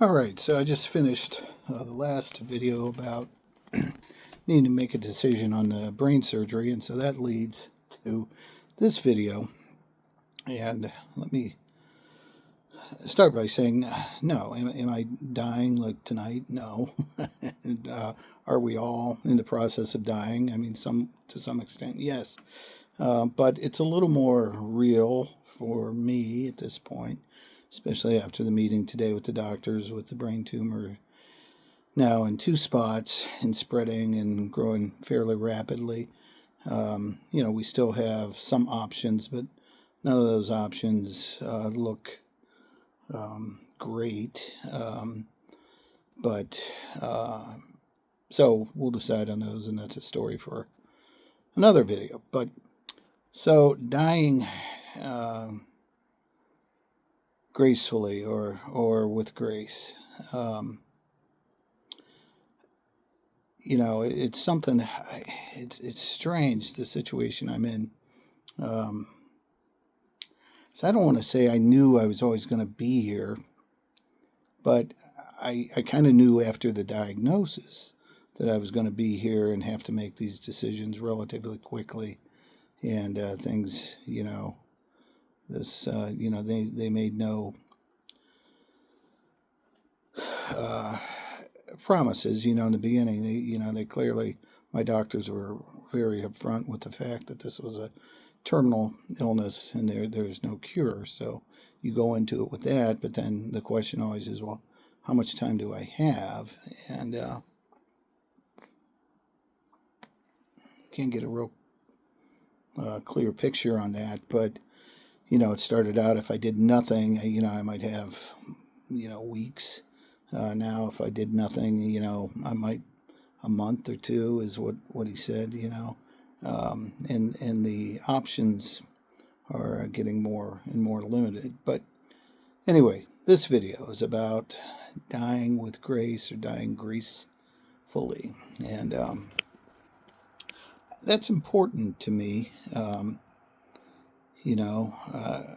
All right, so I just finished the last video about needing to make a decision on the brain surgery, and so that leads to this video. And let me start by saying, no, am I dying like tonight? No. and, are we all in the process of dying? I mean, to some extent, yes. But it's a little more real for me at this point, especially after the meeting today with the doctors with the brain tumor now in two spots and spreading and growing fairly rapidly. We still have some options, but none of those options look great. But so we'll decide on those, and that's a story for another video. But so dying gracefully or with grace. It's something. It's strange, the situation I'm in. So I don't want to say I knew I was always going to be here, but I kind of knew after the diagnosis that I was going to be here and have to make these decisions relatively quickly, and things, they made no promises, in the beginning. They clearly, my doctors were very upfront with the fact that this was a terminal illness and there's no cure. So you go into it with that, but then the question always is, well, how much time do I have? And can't get a real clear picture on that. But it started out, if I did nothing, I might have weeks. Now, if I did nothing, I might a month or two is what he said. And the options are getting more and more limited. But anyway, this video is about dying with grace or dying gracefully, and that's important to me. I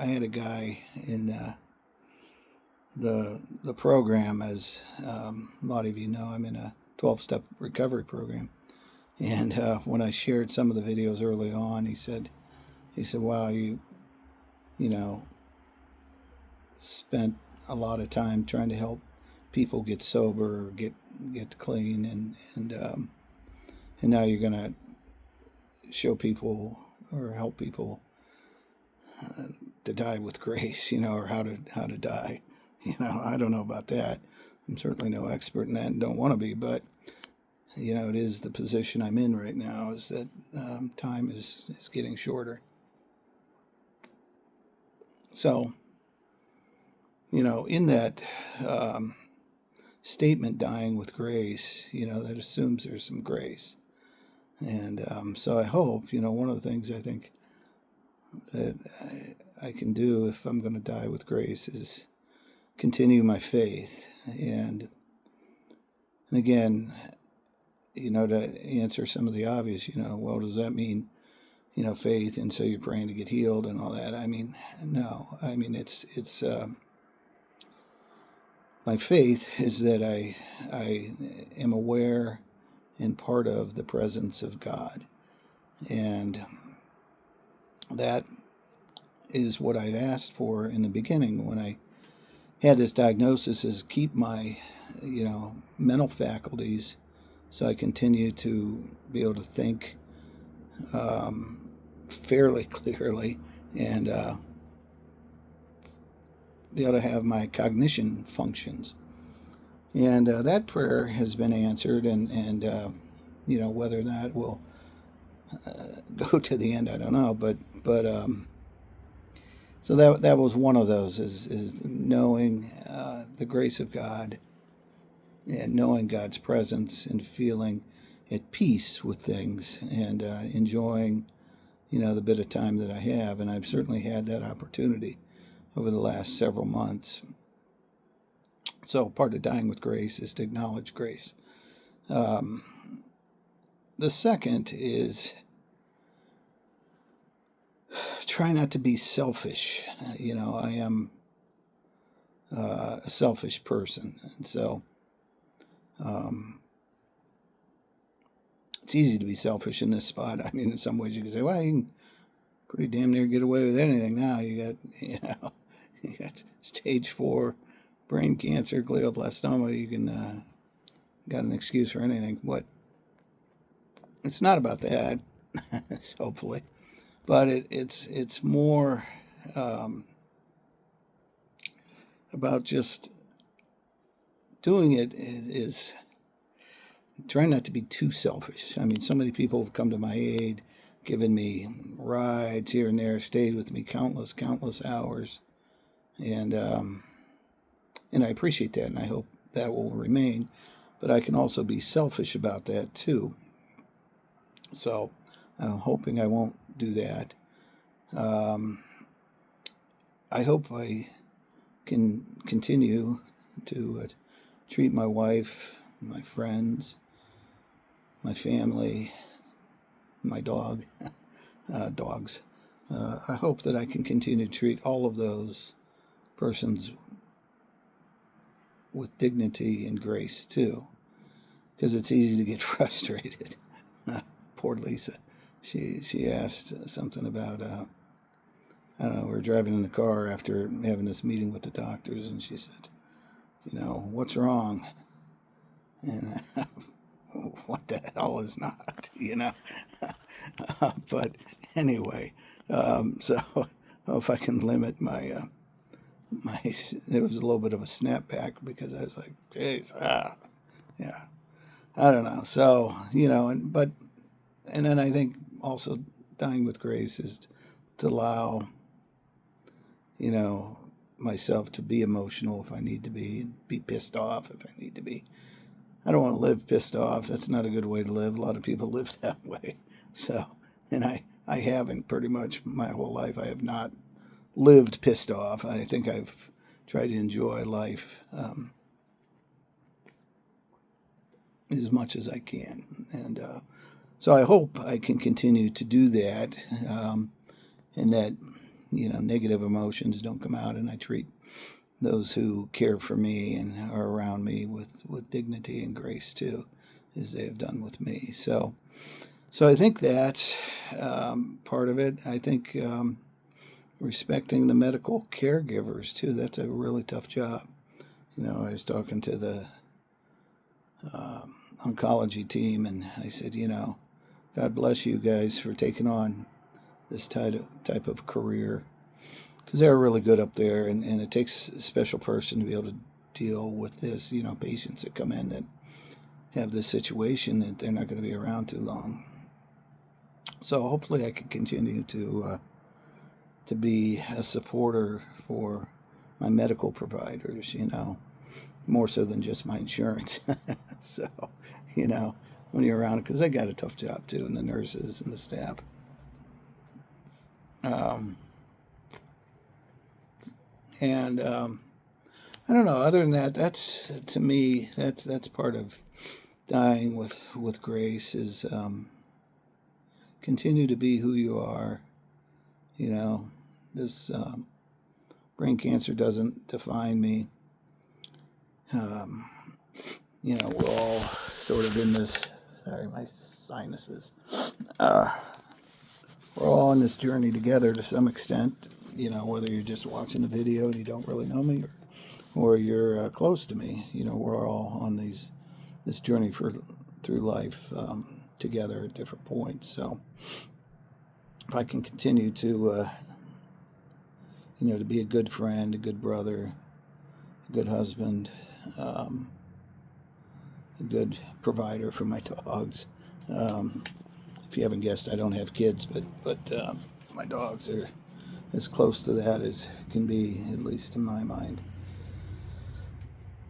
had a guy in the program, as a lot of you know, I'm in a 12-step recovery program. And when I shared some of the videos early on, he said, wow, you spent a lot of time trying to help people get sober, or get clean, and now you're going to show people or help people to die with grace, or how to die. I don't know about that. I'm certainly no expert in that and don't want to be, but it is the position I'm in right now, is that time is getting shorter. So, in that statement, dying with grace, that assumes there's some grace. And so I hope, one of the things I think that I can do if I'm going to die with grace is continue my faith. And again, to answer some of the obvious, well, does that mean, faith, and so you're praying to get healed and all that? I mean, no. I mean, it's my faith is that I am aware and part of the presence of God, and that is what I've asked for in the beginning when I had this diagnosis, is keep my mental faculties so I continue to be able to think fairly clearly, and be able to have my cognition functions. And that prayer has been answered, and whether that will go to the end, I don't know. But so that was one of those, is knowing the grace of God and knowing God's presence and feeling at peace with things, and enjoying the bit of time that I have. And I've certainly had that opportunity over the last several months. So part of dying with grace is to acknowledge grace. The second is try not to be selfish. I am a selfish person. And so it's easy to be selfish in this spot. I mean, in some ways you can say, well, you can pretty damn near get away with anything now. You got stage 4 brain cancer, glioblastoma. You can got an excuse for anything. What? It's not about that, hopefully, but it's more about just doing it is trying not to be too selfish. I mean, so many people have come to my aid, given me rides here and there, stayed with me countless hours, and I appreciate that, and I hope that will remain. But I can also be selfish about that too. So I'm hoping I won't do that. I hope I can continue to treat my wife, my friends, my family, my dogs. I hope that I can continue to treat all of those persons with dignity and grace too, because it's easy to get frustrated. Poor Lisa. She asked something about, I don't know, we were driving in the car after having this meeting with the doctors, and she said, what's wrong? And what the hell is not, But anyway, so if I can limit my, there was a little bit of a snapback because I was like, geez, yeah, I don't know. So, and then I think also dying with grace is to allow, myself to be emotional if I need to be, and be pissed off if I need to be. I don't want to live pissed off. That's not a good way to live. A lot of people live that way. So, and I haven't pretty much my whole life. I have not lived pissed off. I think I've tried to enjoy life as much as I can. And so I hope I can continue to do that, and that, negative emotions don't come out, and I treat those who care for me and are around me with dignity and grace too, as they have done with me. So I think that's part of it. I think respecting the medical caregivers too. That's a really tough job. I was talking to the oncology team, and I said, God bless you guys for taking on this type of career, because they're really good up there, and it takes a special person to be able to deal with this, patients that come in that have this situation that they're not going to be around too long. So hopefully I can continue to be a supporter for my medical providers, more so than just my insurance. So, when you're around, because they got a tough job too, and the nurses and the staff. I don't know. Other than that, that's, to me, that's part of dying with grace, is continue to be who you are. This brain cancer doesn't define me. We're all sort of in this. Sorry, my sinuses. We're all on this journey together to some extent. Whether you're just watching the video and you don't really know me, or you're close to me. We're all on this journey through life together at different points. So if I can continue to to be a good friend, a good brother, a good husband, a good provider for my dogs. If you haven't guessed, I don't have kids, but my dogs are as close to that as can be, at least in my mind.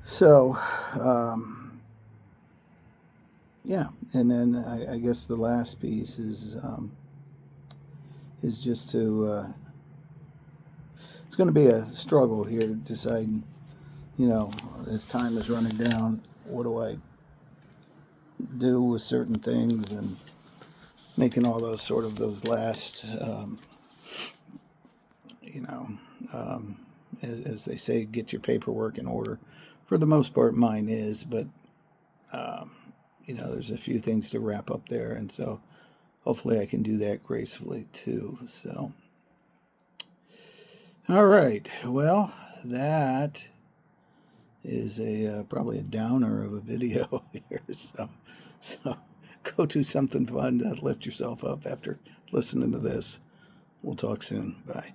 So, yeah, and then I guess the last piece is just to. It's going to be a struggle here, deciding, as time is running down, what do I do with certain things, and making all those last, as they say, get your paperwork in order. For the most part, mine is, but there's a few things to wrap up there, and so hopefully I can do that gracefully too. So, all right, well, that is probably a downer of a video here. So go do something fun to lift yourself up after listening to this. We'll talk soon. Bye.